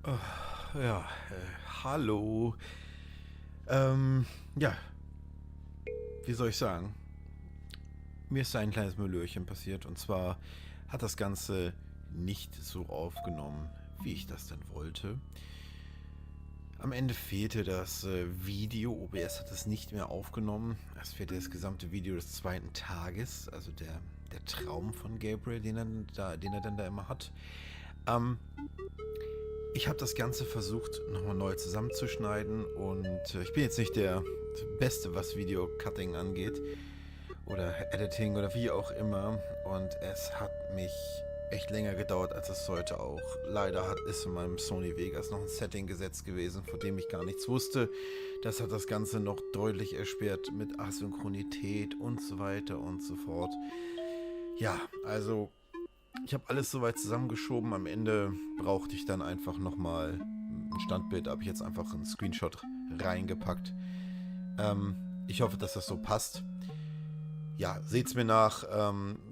Ja, hallo. Ja, wie soll ich sagen? Mir ist ein kleines Malörchen passiert und zwar hat das Ganze nicht so aufgenommen, wie ich das denn wollte. Am Ende fehlte das Video, OBS hat es nicht mehr aufgenommen. Es fehlte das gesamte Video des zweiten Tages, also der Traum von Gabriel, den er dann da immer hat. Ich habe das Ganze versucht, nochmal neu zusammenzuschneiden und ich bin jetzt nicht der Beste, was Video-Cutting angeht oder Editing oder wie auch immer und es hat mich echt länger gedauert, als es sollte auch. Leider ist in meinem Sony Vegas noch ein Setting gesetzt gewesen, von dem ich gar nichts wusste. Das hat das Ganze noch deutlich erschwert mit Asynchronität und so weiter und so fort. Ja, also ich habe alles soweit zusammengeschoben. Am Ende brauchte ich dann einfach nochmal ein Standbild. Da habe ich jetzt einfach einen Screenshot reingepackt. Ich hoffe, dass das so passt. Ja, seht's mir nach.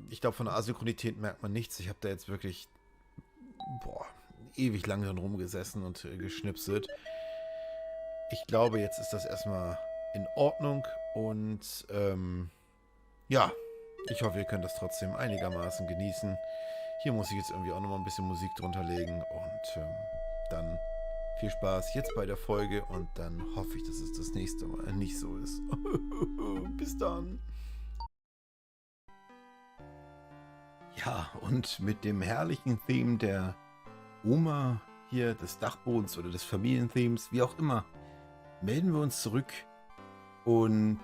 Ich glaube, von der Asynchronität merkt man nichts. Ich habe da jetzt wirklich ewig lang dran rumgesessen und geschnipselt. Ich glaube, jetzt ist das erstmal in Ordnung. Und ja, ich hoffe, ihr könnt das trotzdem einigermaßen genießen. Hier muss ich jetzt irgendwie auch nochmal ein bisschen Musik drunter legen und dann viel Spaß jetzt bei der Folge und dann hoffe ich, dass es das nächste Mal nicht so ist. Bis dann. Ja, und mit dem herrlichen Theme der Oma hier, des Dachbodens oder des Familienthemes, wie auch immer, melden wir uns zurück und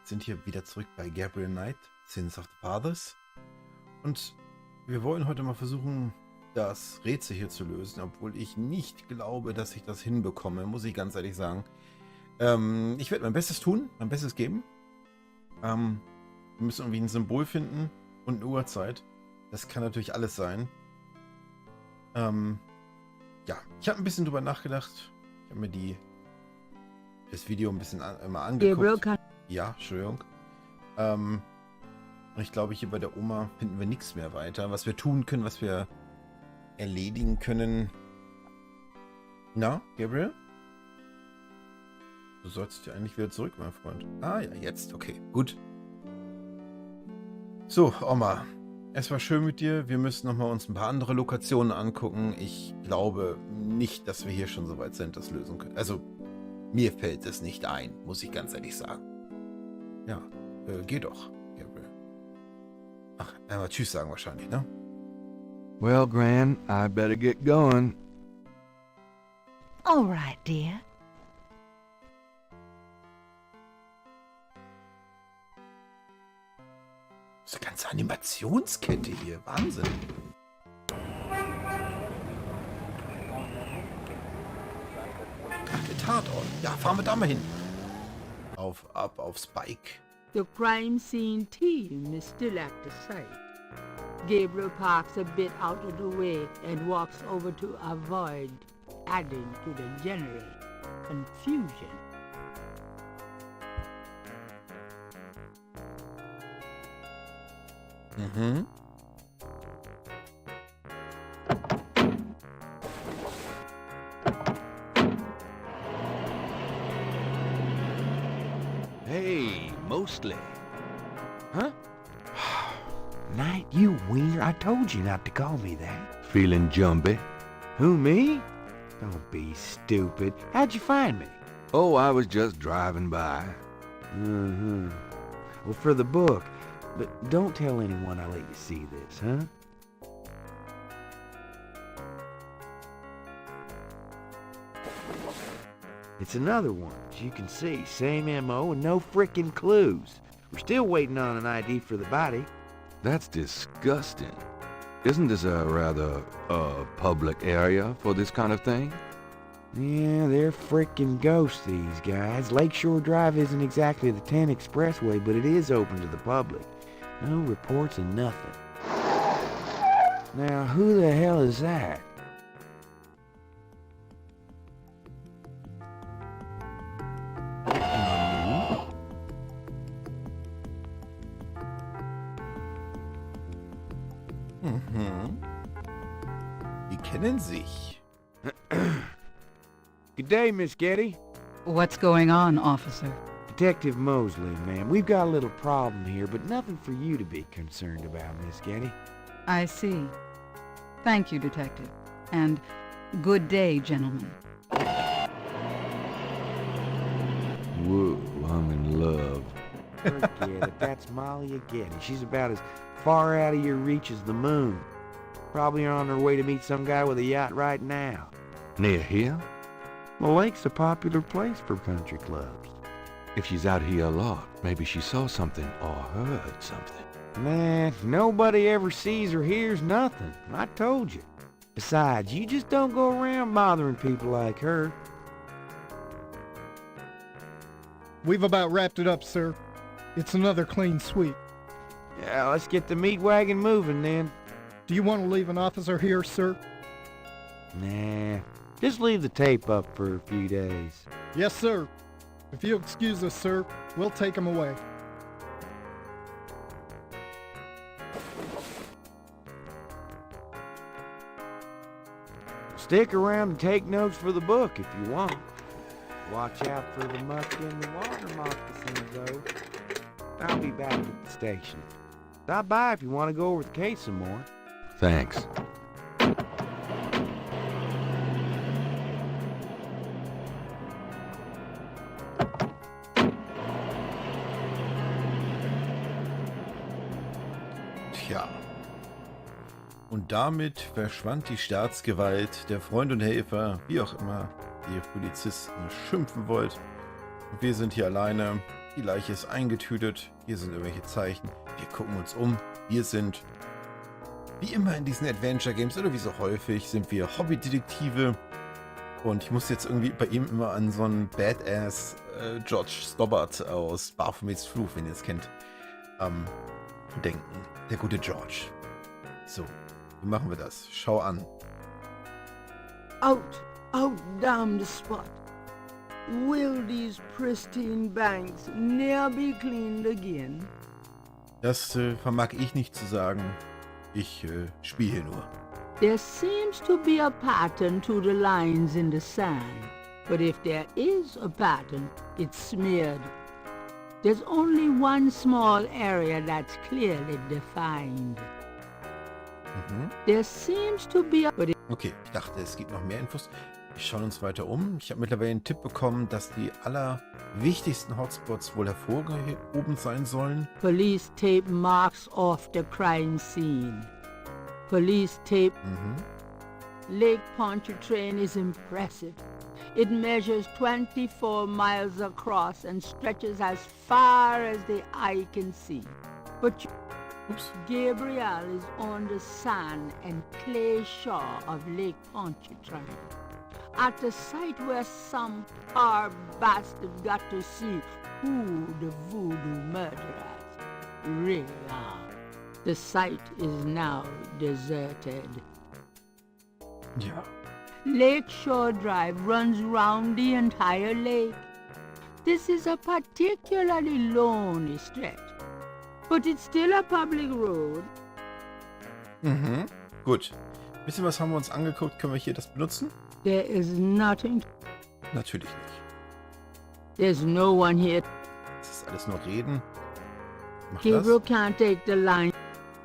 sind hier wieder zurück bei Gabriel Knight, Sins of the Fathers. Und wir wollen heute mal versuchen, das Rätsel hier zu lösen, obwohl ich nicht glaube, dass ich das hinbekomme, muss ich ganz ehrlich sagen. Ich werde mein Bestes tun, mein Bestes geben. Wir müssen irgendwie ein Symbol finden und eine Uhrzeit. Das kann natürlich alles sein. Ja, ich habe ein bisschen drüber nachgedacht. Ich habe mir das Video ein bisschen mal angeguckt. Ja, Entschuldigung. Ich glaube, hier bei der Oma finden wir nichts mehr weiter. Was wir tun können, was wir erledigen können. Na, Gabriel? Du sollst ja eigentlich wieder zurück, mein Freund. Ah ja, jetzt. Okay, gut. So, Oma. Es war schön mit dir. Wir müssen nochmal uns ein paar andere Lokationen angucken. Ich glaube nicht, dass wir hier schon so weit sind, das lösen können. Also, mir fällt es nicht ein, muss ich ganz ehrlich sagen. Ja, geh doch, Gabriel. Ach, einmal Tschüss sagen wahrscheinlich, ne? Well, Gran, I better get going. All right, dear. Das ist eine ganze Animationskette hier. Wahnsinn. Ach, der Tatort. Ja, fahren wir da mal hin. Ab aufs Bike. The crime scene team is still at the site. Gabriel parks a bit out of the way and walks over to avoid adding to the general confusion. Mhm. Hey, mostly. Huh? Knight, you wiener. I told you not to call me that. Feeling jumpy? Who, me? Don't be stupid. How'd you find me? Oh, I was just driving by. Mm-hmm. Well, for the book. But don't tell anyone I let you see this, huh? It's another one, as you can see. Same M.O. and no frickin' clues. We're still waiting on an ID for the body. That's disgusting. Isn't this a rather, public area for this kind of thing? Yeah, they're frickin' ghosts, these guys. Lakeshore Drive isn't exactly the 10 expressway, but it is open to the public. No reports and nothing. Now, who the hell is that? Die kennen sich. Good day, Miss Getty. What's going on, officer? Detective Mosley, ma'am. We've got a little problem here, but nothing for you to be concerned about, Miss Getty. I see. Thank you, Detective. And good day, gentlemen. Whoa, I'm in love. Forget it. That's Molly Getty. She's about as far out of your reach as the moon. Probably on her way to meet some guy with a yacht right now. Near here? The lake's a popular place for country clubs. If she's out here a lot, maybe she saw something or heard something. Nah, nobody ever sees or hears nothing. I told you. Besides, you just don't go around bothering people like her. We've about wrapped it up, sir. It's another clean sweep. Yeah, let's get the meat wagon moving then. Do you want to leave an officer here, sir? Nah, just leave the tape up for a few days. Yes, sir. If you'll excuse us, sir, we'll take him away. Stick around and take notes for the book if you want. Watch out for the muck in the water moccasins, though. I'll be back at the station. Stop by if you want to go over the case some more. Thanks. Tja. Und damit verschwand die Staatsgewalt, der Freund und Helfer, wie auch immer ihr Polizisten schimpfen wollt. Und wir sind hier alleine. Die Leiche ist eingetütet. Hier sind irgendwelche Zeichen. Wir gucken uns um. Wir sind, wie immer in diesen Adventure Games oder wie so häufig, sind wir Hobbydetektive. Und ich muss jetzt irgendwie bei ihm immer an so einen Badass George Stobbart aus Baphomets Fluch, wenn ihr es kennt, denken. Der gute George. So, wie machen wir das? Schau an. Out down the spot. Will these pristine banks ne'er be cleaned again? Das vermag ich nicht zu sagen. Ich spiele hier nur. There seems to be a pattern to the lines in the sand, but if there is a pattern, it's smeared. There's only one small area that's clearly defined. There seems to be a... Okay, ich dachte, es gibt noch mehr Infos. Wir schauen uns weiter um. Ich habe mittlerweile einen Tipp bekommen, dass die allerwichtigsten Hotspots wohl hervorgehoben sein sollen. Police tape marks off the crime scene. Police tape... Lake Pontchartrain is impressive. It measures 24 miles across and stretches as far as the eye can see. But Gabriel is on the sand and clay shore of Lake Pontchartrain, at the site where some poor bastard got to see who the voodoo murderers really are. The site is now deserted. Ja. Lakeshore Drive runs round the entire lake. This is a particularly lonely stretch, but it's still a public road. Gut. Bisschen was haben wir uns angeguckt. Können wir hier das benutzen? There is nothing. Natürlich nicht. There's no one here. Das ist alles nur Reden. Mach Gabriel das. can't take the line.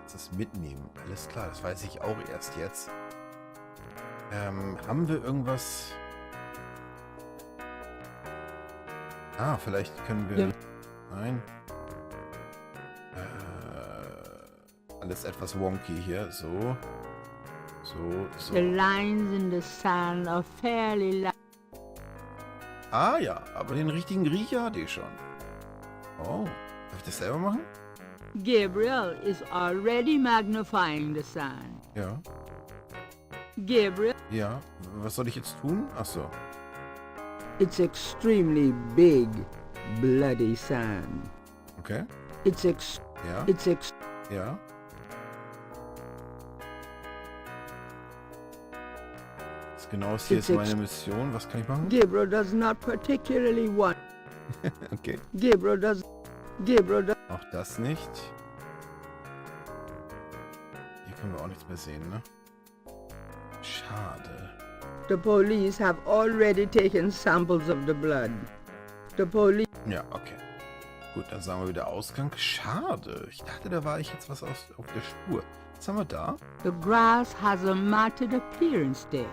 Das ist mitnehmen. Alles klar, das weiß ich auch erst jetzt. Haben wir irgendwas... vielleicht können wir... Ja. Nein. Alles etwas wonky hier. So. The lines in the sand are fairly Ah ja, aber den richtigen Riecher hatte ich schon. Oh, darf ich das selber machen? Gabriel is already magnifying the sand. Ja. Gabriel, Ja, was soll ich jetzt tun? Ach so. it's extremely big, bloody sand. Okay. It's Ja. Ja. Das genau ist hier It's jetzt meine Mission. Was kann ich machen? Gabriel does not particularly want. Okay. Gabriel does. Auch das nicht. Hier können wir auch nichts mehr sehen, ne? Schade. The police have already taken samples of the blood. The police... Ja, okay. Gut, dann sagen wir wieder Ausgang. Schade. Ich dachte, da war ich jetzt was auf der Spur. Was haben wir da? The grass has a matted appearance there.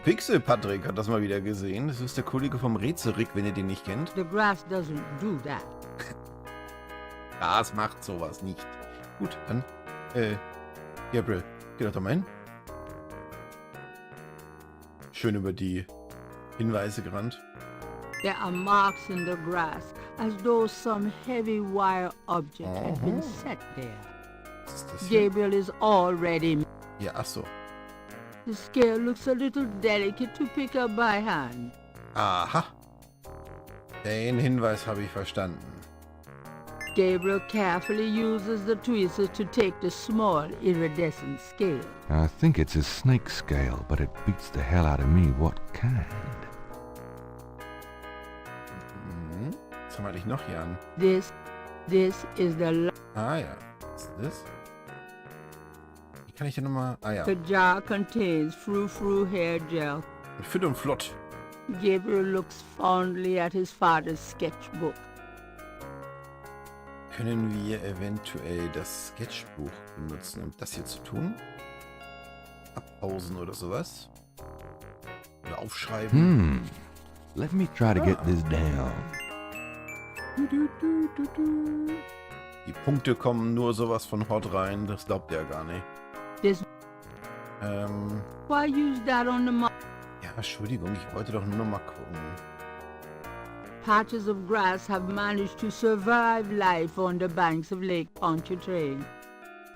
Pixel Patrick hat das mal wieder gesehen. Das ist der Kollege vom Rätselrick, wenn ihr den nicht kennt. The grass doesn't do that. Das macht sowas nicht. Gut, dann, Gabriel, geh doch da mal hin. Schön über die Hinweise gerannt. There are marks in the grass, as though some heavy wire object had been set there. Was ist das hier? Gabriel is already... Ja, ach so. The scale looks a little delicate to pick up by hand. Aha. Den Hinweis habe ich verstanden. Gabriel carefully uses the tweezers to take the small iridescent scale. I think it's a snake scale, but it beats the hell out of me what kind. Was haben wir eigentlich noch hier an? This is the... Ah ja. Was ist das? Wie kann ich denn nochmal... Ah ja. The jar contains frou-frou hair gel. Fit und flott. Gabriel looks fondly at his father's sketchbook. Können wir eventuell das Sketchbuch benutzen, um das hier zu tun? Abpausen oder sowas? Oder aufschreiben? Let me try to get this down. Die Punkte kommen nur sowas von hot rein, das glaubt ihr ja gar nicht. This... Why use that on the mark? Ja, Entschuldigung, ich wollte doch nur noch mal gucken. Patches of grass have managed to survive life on the banks of Lake Pontchartrain.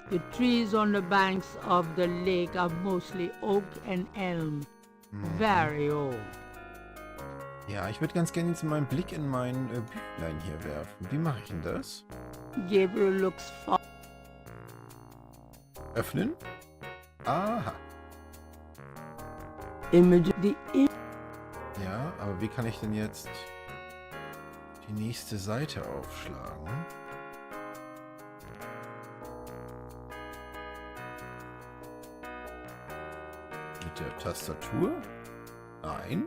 The trees on the banks of the lake are mostly oak and elm. Very old. Ja, ich würde ganz gerne jetzt mal einen Blick in mein Büchlein hier werfen. Wie mache ich denn das? Gabriel looks Öffnen? Aha. image the Ja, aber wie kann ich denn jetzt die nächste Seite aufschlagen? Mit der Tastatur? Nein.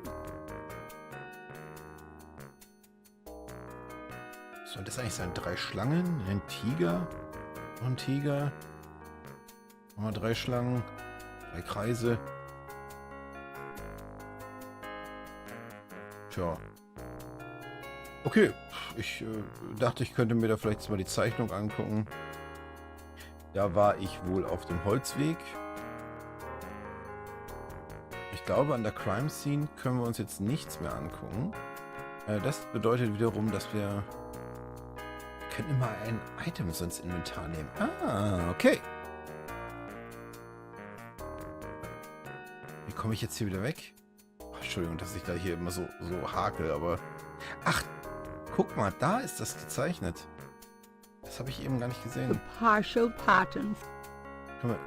Soll das eigentlich sein? 3 Schlangen? Ein Tiger? Noch ein Tiger? Nochmal 3 Schlangen? 3 Kreise? Tja. Okay, ich dachte, ich könnte mir da vielleicht jetzt mal die Zeichnung angucken. Da war ich wohl auf dem Holzweg. Ich glaube, an der Crime Scene können wir uns jetzt nichts mehr angucken. Das bedeutet wiederum, dass wir können immer ein Item ins Inventar nehmen. Ah, okay. Wie komme ich jetzt hier wieder weg? Oh, Entschuldigung, dass ich da hier immer so hakel, aber... Ach, guck mal, da ist das gezeichnet. Das habe ich eben gar nicht gesehen. the partial pattern. Guck mal,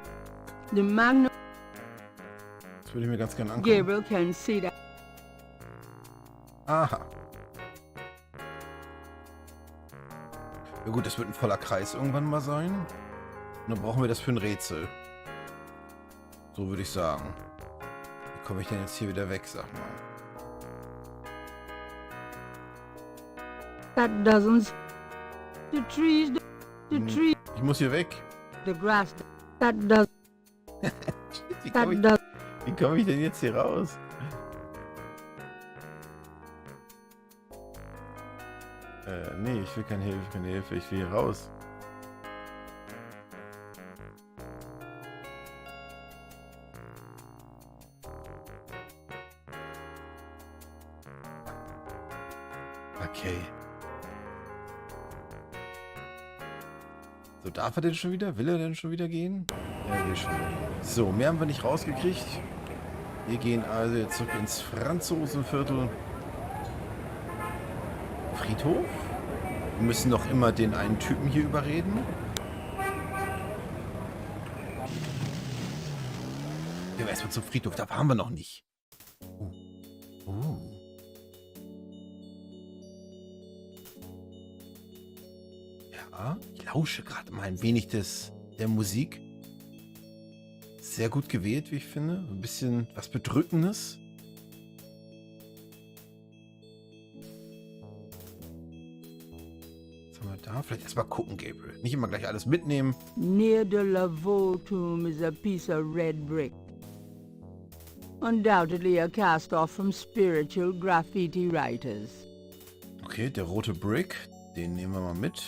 The magnum das würde ich mir ganz gerne angucken. Gabriel can see that. Aha. Ja gut, das wird ein voller Kreis irgendwann mal sein. Und dann brauchen wir das für ein Rätsel. So würde ich sagen. Wie komme ich denn jetzt hier wieder weg, sag mal? That doesn't. The trees, the tree, Ich muss hier weg. the grass. That does. Wie That komme ich, does. wie komme ich denn jetzt hier raus? Nee, ich will keine Hilfe, ich will hier raus. Okay. So, darf er denn schon wieder? Will er denn schon wieder gehen? Er will schon wieder gehen. So, mehr haben wir nicht rausgekriegt. Wir gehen also jetzt zurück ins Franzosenviertel. Friedhof? Wir müssen noch immer den einen Typen hier überreden. Gehen wir erstmal zum Friedhof, da waren wir noch nicht. Ja, ich lausche gerade mal ein wenig der Musik. sehr gut gewählt, wie ich finde. Ein bisschen was Bedrückendes. Was haben wir da? Vielleicht erstmal gucken, Gabriel. Nicht immer gleich alles mitnehmen. Near the Laveau tomb is a piece of red brick. Undoubtedly a cast-off from spiritual graffiti writers. Okay, der rote Brick. Den nehmen wir mal mit.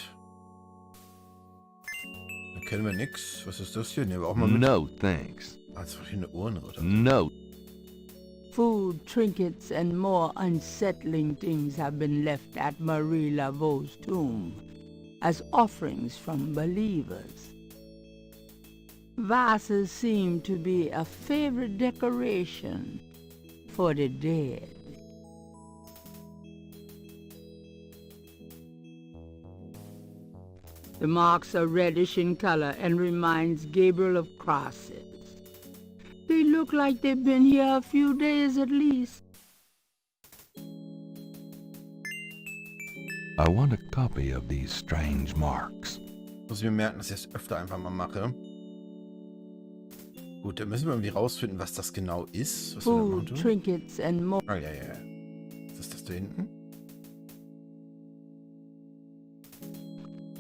Da kennen wir nix. Was ist das hier? Nehmen wir auch mal mit. No, thanks. Als verschiedene Urne oder so. No. Food, trinkets, and more unsettling things have been left at Marie Laveau's tomb as offerings from believers. Vases seem to be a favorite decoration for the dead. The marks are reddish in color and reminds Gabriel of crosses. They look like they've been here a few days at least. I want a copy of these strange marks. Muss ich mir merken, dass ich das öfter einfach mal mache. Gut, dann müssen wir irgendwie rausfinden, was das genau ist. Was wir da machen Food, tun. trinkets, and more. Ah, ja. Was ist das da hinten?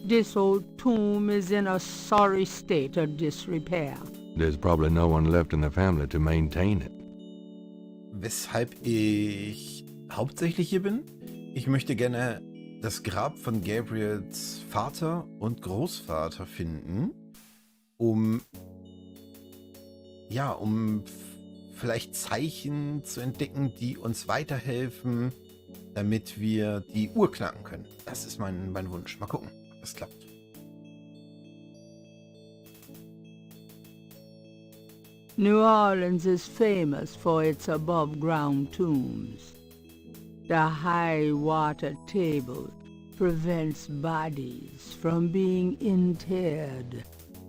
This old tomb is in a sorry state of disrepair. There's probably no one left in the family to maintain it. Weshalb ich hauptsächlich hier bin? Ich möchte gerne das Grab von Gabriels Vater und Großvater finden, um vielleicht Zeichen zu entdecken, die uns weiterhelfen, damit wir die Uhr knacken können. Das ist mein Wunsch. Mal gucken, ob das klappt. New Orleans is famous for its above-ground tombs. The high water table prevents bodies from being interred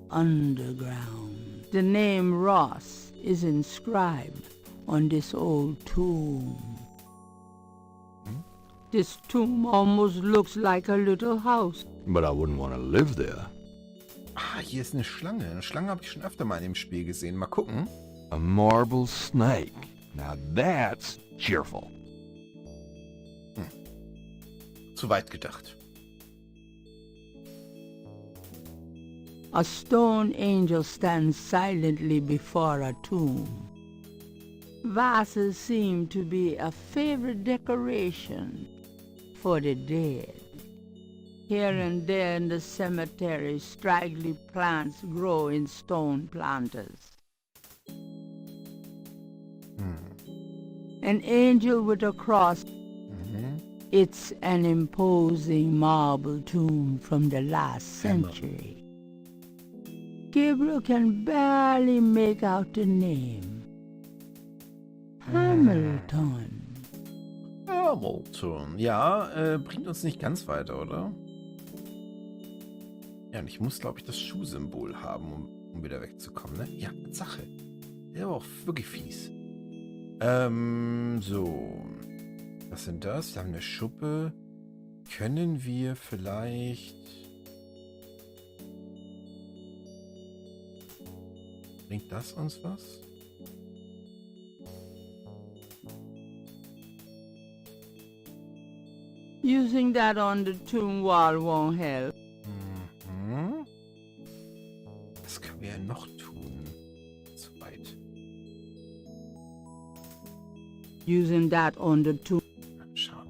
underground. The name Ross is inscribed on this old tomb. This tomb almost looks like a little house. But I wouldn't want to live there. Ah, hier ist eine Schlange. Eine Schlange habe ich schon öfter mal in dem Spiel gesehen. Mal gucken. A marble snake. Now that's cheerful. Zu weit gedacht. A stone angel stands silently before a tomb. Vases seem to be a favorite decoration for the dead. Here and there in the cemetery, straggly plants grow in stone planters. An angel with a cross. It's an imposing marble tomb from the last century. Gabriel can barely make out the name. Hamilton. Hamilton. Ja, bringt uns nicht ganz weiter, oder? Ja, und ich muss, glaube ich, das Schuhsymbol haben, um wieder wegzukommen, ne? Ja, Sache. Der war auch wirklich fies. So. Was sind das? Wir haben eine Schuppe. Können wir vielleicht... Bringt das uns was? Using that on the tomb wall won't help. Was können wir ja noch tun? Zu weit. Using that on the tomb. Schauen.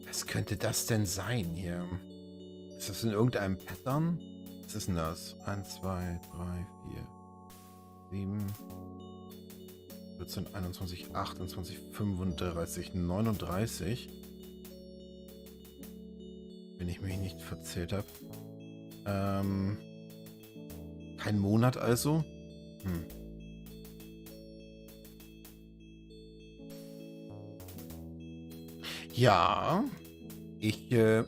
Was könnte das denn sein hier? Ist das in irgendeinem Pattern? Was ist denn das? 1, 2, 3, 4, 7, 14, 21, 28, 35, 39. Wenn ich mich nicht verzählt habe. Kein Monat also? Ja. Okay.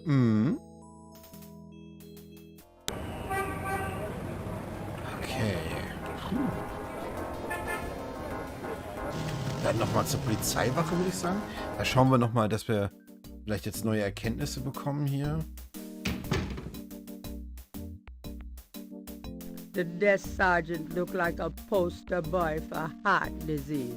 Dann nochmal zur Polizeiwache, würde ich sagen. Da schauen wir nochmal, dass wir vielleicht jetzt neue Erkenntnisse bekommen hier. The desk sergeant looked like a poster boy for heart disease.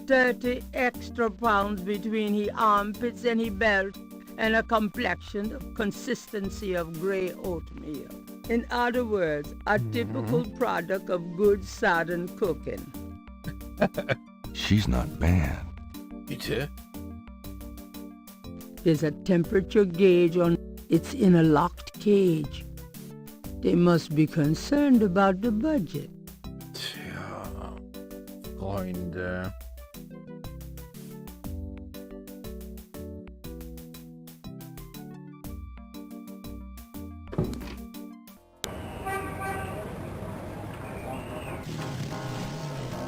30 extra pounds between his armpits and his belt, and a complexion of consistency of gray oatmeal. In other words, a typical product of good southern cooking. She's not bad. Bitte? There's a temperature gauge on. It's in a locked cage. They must be concerned about the budget. Tja, Freunde.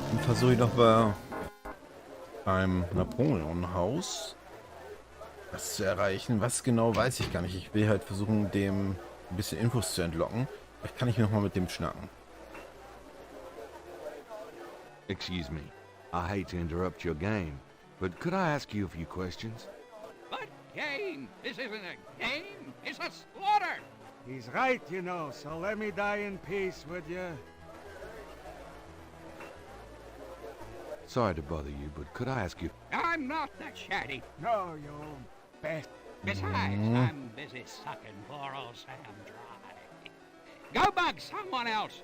Dann versuche ich noch mal beim Napoleon-Haus was zu erreichen. Was genau, weiß ich gar nicht. Ich will halt versuchen, dem ein bisschen Infos zu entlocken. Vielleicht kann ich noch mal mit dem schnacken. Excuse me. I hate to interrupt your game, but could I ask you a few questions? What game? This isn't a game. It's a slaughter. He's right, you know, so let me die in peace, would you? Sorry to bother you, but could I ask you... I'm not the chatty. No, you best. Besides, I'm busy sucking poor old Sam dry. Go bug someone else.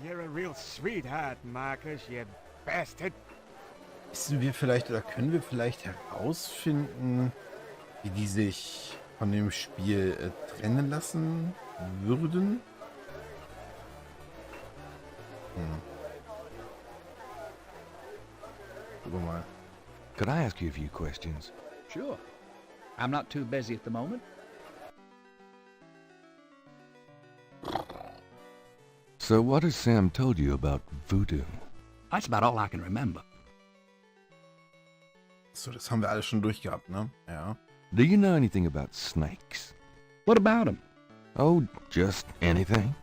You're a real sweetheart, Marcus, you bastard. Wissen wir vielleicht oder können wir vielleicht herausfinden, wie die sich von dem Spiel trennen lassen würden? Guck mal. Could I ask you a few questions? Sure. I'm not too busy at the moment. So what has Sam told you about Voodoo? That's about all I can remember. So, das haben wir alles schon durchgehabt, ne? Ja. Do you know anything about snakes? What about him? Oh, just anything?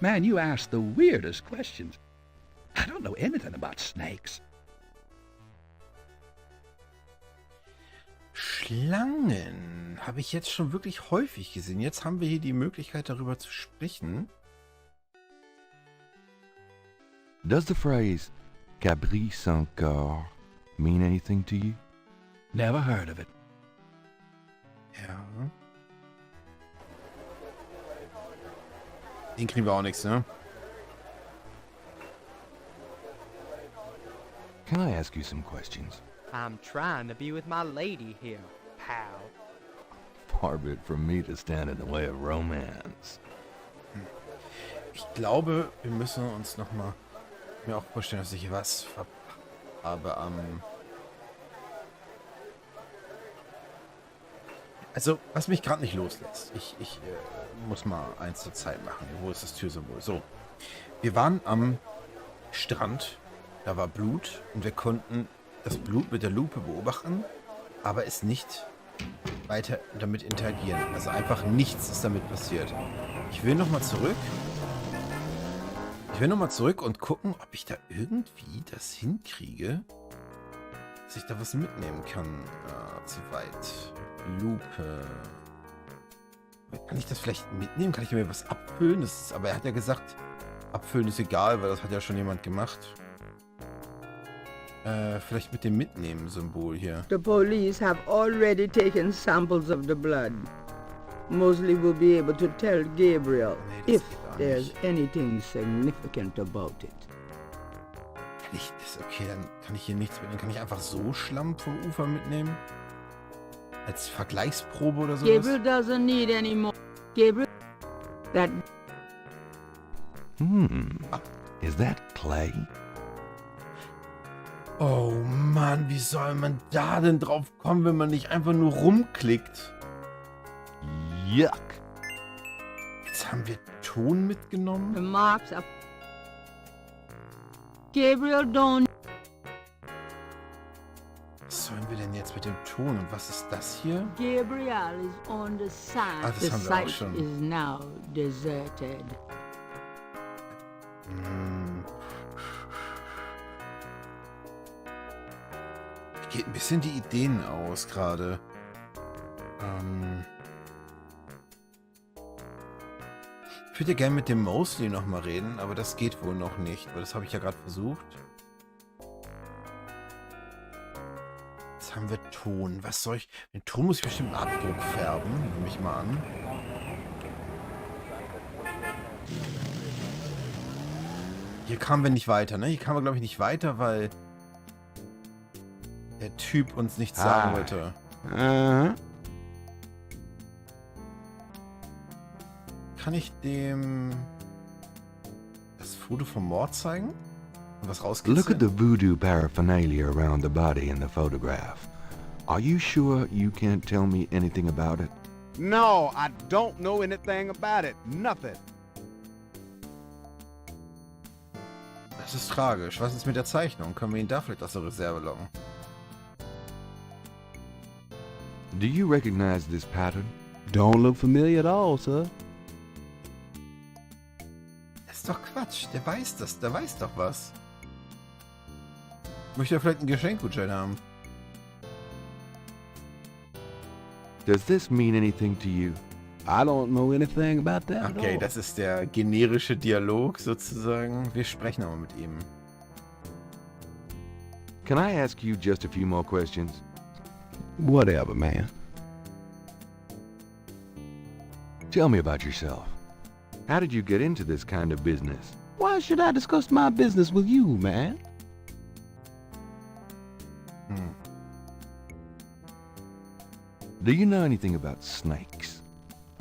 Man, you ask the weirdest questions. I don't know anything about snakes. Schlangen habe ich jetzt schon wirklich häufig gesehen. Jetzt haben wir hier die Möglichkeit, darüber zu sprechen. Does the phrase Cabri sans corps mean anything to you? Never heard of it. Ja. Den kriegen wir auch nichts, ne? Can I ask you some questions? I'm trying to be with my lady here, pal. Far be it from me to stand in the way of romance. Ich glaube, wir müssen uns nochmal mir auch vorstellen, dass ich was verpasst habe am... Also, was mich gerade nicht loslässt. Ich muss mal eins zur Zeit machen. Wo ist das Türsymbol? So. Wir waren am Strand. Da war Blut. Und wir konnten das Blut mit der Lupe beobachten. Aber es nicht weiter damit interagieren. Also einfach nichts ist damit passiert. Ich will nochmal zurück. Ich will nochmal zurück und gucken, ob ich da irgendwie das hinkriege, dass ich da was mitnehmen kann. Zu weit. Lupe. Kann ich das vielleicht mitnehmen? Kann ich mir was abfüllen? Das ist, aber er hat ja gesagt, abfüllen ist egal, weil das hat ja schon jemand gemacht. Vielleicht mit dem Mitnehmen-Symbol hier. The police have already taken samples of the blood. Mosley will be able to tell Gabriel if there's anything significant about it. Kann ich das? Okay, dann kann ich hier nichts mitnehmen. Kann ich einfach so Schlamm vom Ufer mitnehmen? Als Vergleichsprobe oder sowas? Gabriel doesn't need any more. Gabriel, that... Is that clay? Oh Mann, wie soll man da denn drauf kommen, wenn man nicht einfach nur rumklickt? Yuck. Jetzt haben wir Ton mitgenommen. the marks up. Gabriel don't... Was sollen wir denn jetzt mit dem Ton? Und was ist das hier? Gabriel is on the side. Ah, das The haben wir auch site schon. is now deserted. Geht ein bisschen die Ideen aus gerade. Ich würde ja gerne mit dem Mosley nochmal reden, aber das geht wohl noch nicht, weil das habe ich ja gerade versucht. Jetzt haben wir Ton. Was soll ich... Den Ton muss ich bestimmt Abdruck färben. Nehme ich mal an. Hier kamen wir nicht weiter, ne? Hier kamen wir, glaube ich, nicht weiter, weil der Typ uns nichts sagen wollte. Kann ich dem das Foto vom Mord zeigen? Und was rauskitzeln? Look at the voodoo paraphernalia around the body in the photograph. Are you sure you can't tell me anything about it? No, I don't know anything about it. Nothing. Das ist tragisch. Was ist mit der Zeichnung? Können wir ihn da vielleicht aus der Reserve locken? Do you recognize this pattern? Don't look familiar at all, sir. Das ist doch Quatsch. Der weiß das. Der weiß doch was. Möchte er vielleicht einen Geschenkgutschein haben? Does this mean anything to you? I don't know anything about that Okay, at all. das ist der generische Dialog sozusagen. Wir sprechen aber mit ihm. Can I ask you just a few more questions? Whatever, man. Tell me about yourself. How did you get into this kind of business? Why should I discuss my business with you, man? Do you know anything about snakes?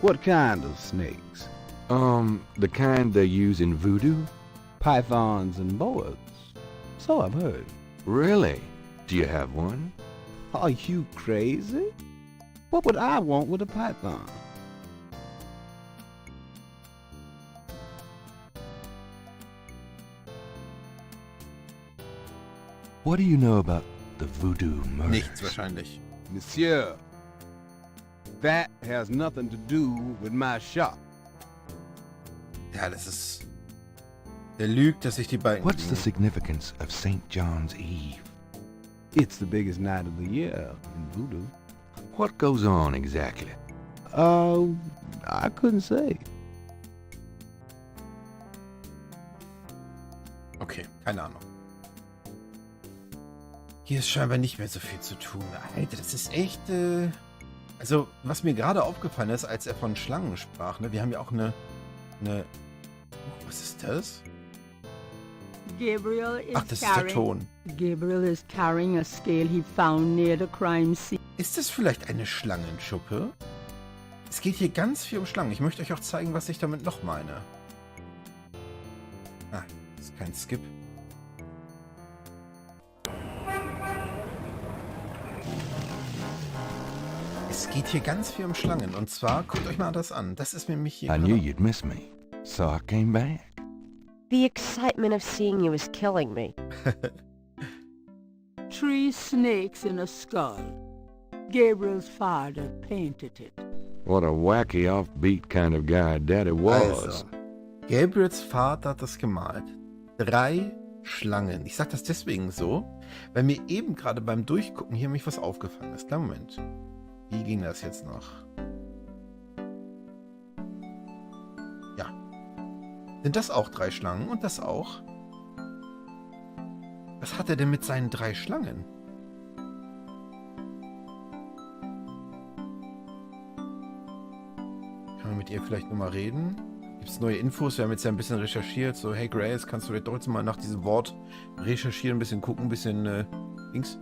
What kind of snakes? The kind they use in voodoo? Pythons and boas. So I've heard. Really? Do you have one? Are you crazy? What would I want with a python? What do you know about the voodoo murders? Nichts wahrscheinlich. Monsieur, that has nothing to do with my shop. Ja, das ist... Der lügt, dass sich die beiden... What's the significance of St. John's Eve? It's the biggest night of the year in voodoo. What goes on exactly? I couldn't say. Okay, keine Ahnung. Hier ist scheinbar nicht mehr so viel zu tun. Alter, das ist echt... Also, was mir gerade aufgefallen ist, als er von Schlangen sprach, ne? Wir haben ja auch eine... was ist das? Gabriel is Ach, das ist der Ton. Gabriel is carrying a scale he found near the crime scene. Ist das vielleicht eine Schlangenschuppe? Es geht hier ganz viel um Schlangen. Ich möchte euch auch zeigen, was ich damit noch meine. Ah, das ist kein Skip. Es geht hier ganz viel um Schlangen. Und zwar, guckt euch mal das an. Das ist nämlich hier... I knew you'd miss me, so I came back. The excitement of seeing you is killing me. 3 snakes in a skull. Gabriel's father painted it. What a wacky, offbeat kind of guy Daddy was. Also, Gabriels Vater hat das gemalt. 3 Schlangen. Ich sag das deswegen so, weil mir eben gerade beim Durchgucken hier mich was aufgefallen ist. Kleinen Moment. Wie ging das jetzt noch? Ja. Sind das auch 3 Schlangen? Und das auch? Was hat er denn mit seinen 3 Schlangen? Kann man mit ihr vielleicht nochmal reden? Gibt es neue Infos? Wir haben jetzt ja ein bisschen recherchiert. So, hey Grace, kannst du vielleicht doch jetzt mal nach diesem Wort recherchieren, ein bisschen gucken, ein bisschen Dings?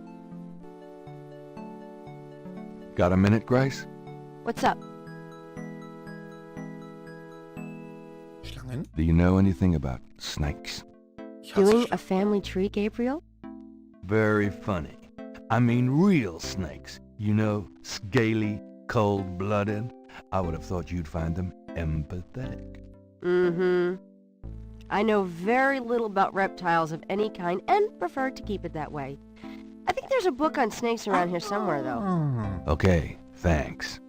Got a minute, Grace? What's up? Schlangen? Do you know anything about snakes? Ich hasse Doing Schlangen. a family tree, Gabriel? Very funny. I mean real snakes. You know, scaly, cold-blooded. I would have thought you'd find them empathetic. Mm-hmm. I know very little about reptiles of any kind and prefer to keep it that way. I think there's a book on snakes around here somewhere, though. Okay, thanks.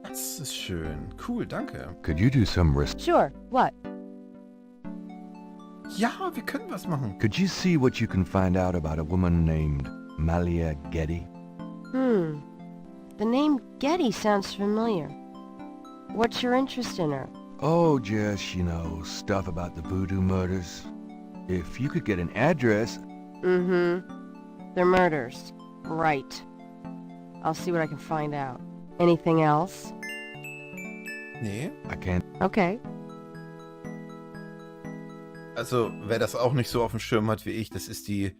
Das ist schön. Cool, danke. Could you do some Sure. What? Ja, wir können was machen. Could you see what you can find out about a woman named Malia Getty? The name Getty sounds familiar. What's your interest in her? Oh, just, you know, stuff about the Voodoo murders. If you could get an address... Mm-hmm. They're murders. Right. I'll see what I can find out. Anything else? Nee. I can't... Okay. Also, wer das auch nicht so auf dem Schirm hat wie ich, das ist die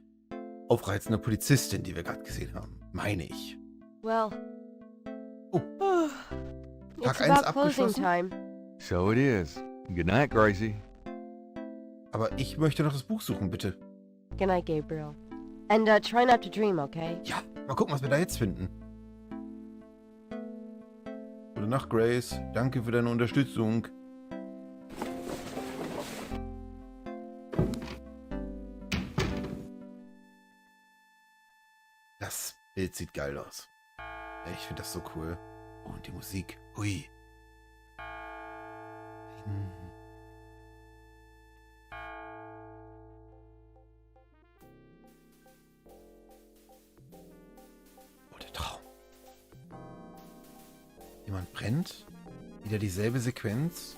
aufreizende Polizistin, die wir gerade gesehen haben. Meine ich. Well... Oh. It's Tag 1 about closing abgeschlossen? time. So it is. Good night, Gracie. Aber ich möchte noch das Buch suchen, bitte. Good night, Gabriel. And try not to dream, okay? Ja, mal gucken, was wir da jetzt finden. Gute Nacht, Grace. Danke für deine Unterstützung. Das Bild sieht geil aus. Ich finde das so cool. Und die Musik. Hui. Oh, der Traum. Jemand brennt. Wieder dieselbe Sequenz.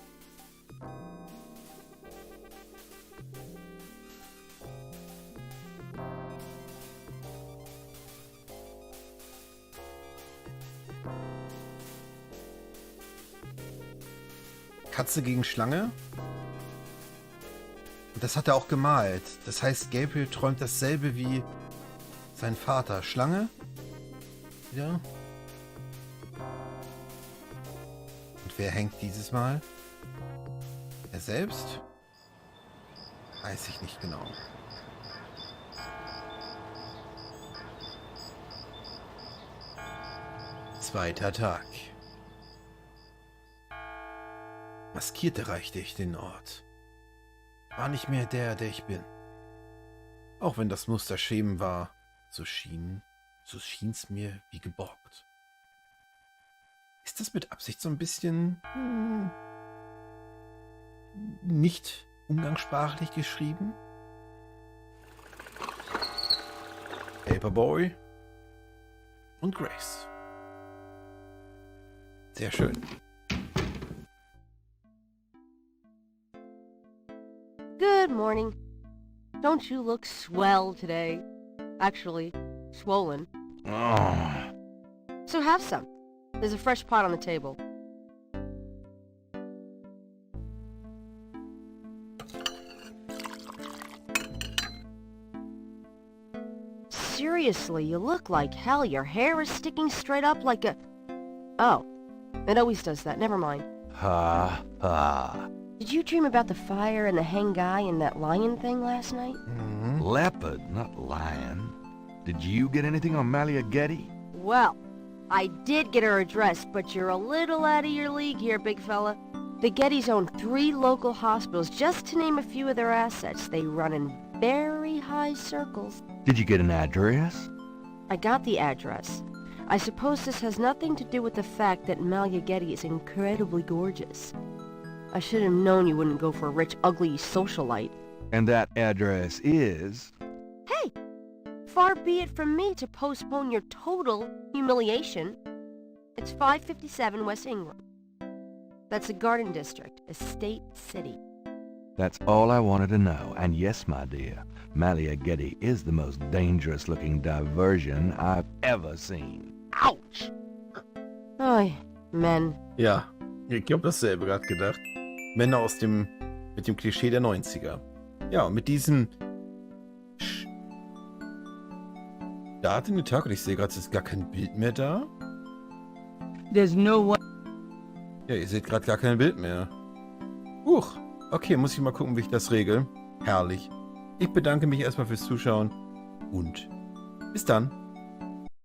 Katze gegen Schlange. Und das hat er auch gemalt. Das heißt, Gabriel träumt dasselbe wie sein Vater. Schlange. Ja. Und wer hängt dieses Mal? Er selbst? Weiß ich nicht genau. Zweiter Tag. Maskiert erreichte ich den Ort. War nicht mehr der ich bin. Auch wenn das Muster Schemen war, so schien's mir wie geborgt. Ist das mit Absicht so ein bisschen nicht umgangssprachlich geschrieben? Paperboy und Grace. Sehr schön. Good morning. Don't you look swell today? Actually, swollen. Oh. So have some. There's a fresh pot on the table. Seriously, you look like hell. Your hair is sticking straight up like a... Oh, it always does that. Never mind. Ha, ha. Did you dream about the fire and the hang guy and that lion thing last night? Leopard, not lion. Did you get anything on Malia Getty? Well, I did get her address, but you're a little out of your league here, big fella. The Gettys own 3 local hospitals, just to name a few of their assets. They run in very high circles. Did you get an address? I got the address. I suppose this has nothing to do with the fact that Malia Getty is incredibly gorgeous. I should have known you wouldn't go for a rich, ugly socialite. And that address is... Hey! Far be it from me to postpone your total humiliation. It's 557 West Ingram. That's a garden district, a state city. That's all I wanted to know. And yes, my dear, Malia Getty is the most dangerous-looking diversion I've ever seen. Ouch! Oi, men. Ja, ich habe dasselbe gerade gedacht. Männer mit dem Klischee der 90er. Ja, und mit diesem Start in den Tag, und ich sehe gerade, es ist gar kein Bild mehr da. There's no one... Ja, ihr seht gerade gar kein Bild mehr. Huch, okay, muss ich mal gucken, wie ich das regel. Herrlich. Ich bedanke mich erstmal fürs Zuschauen und bis dann.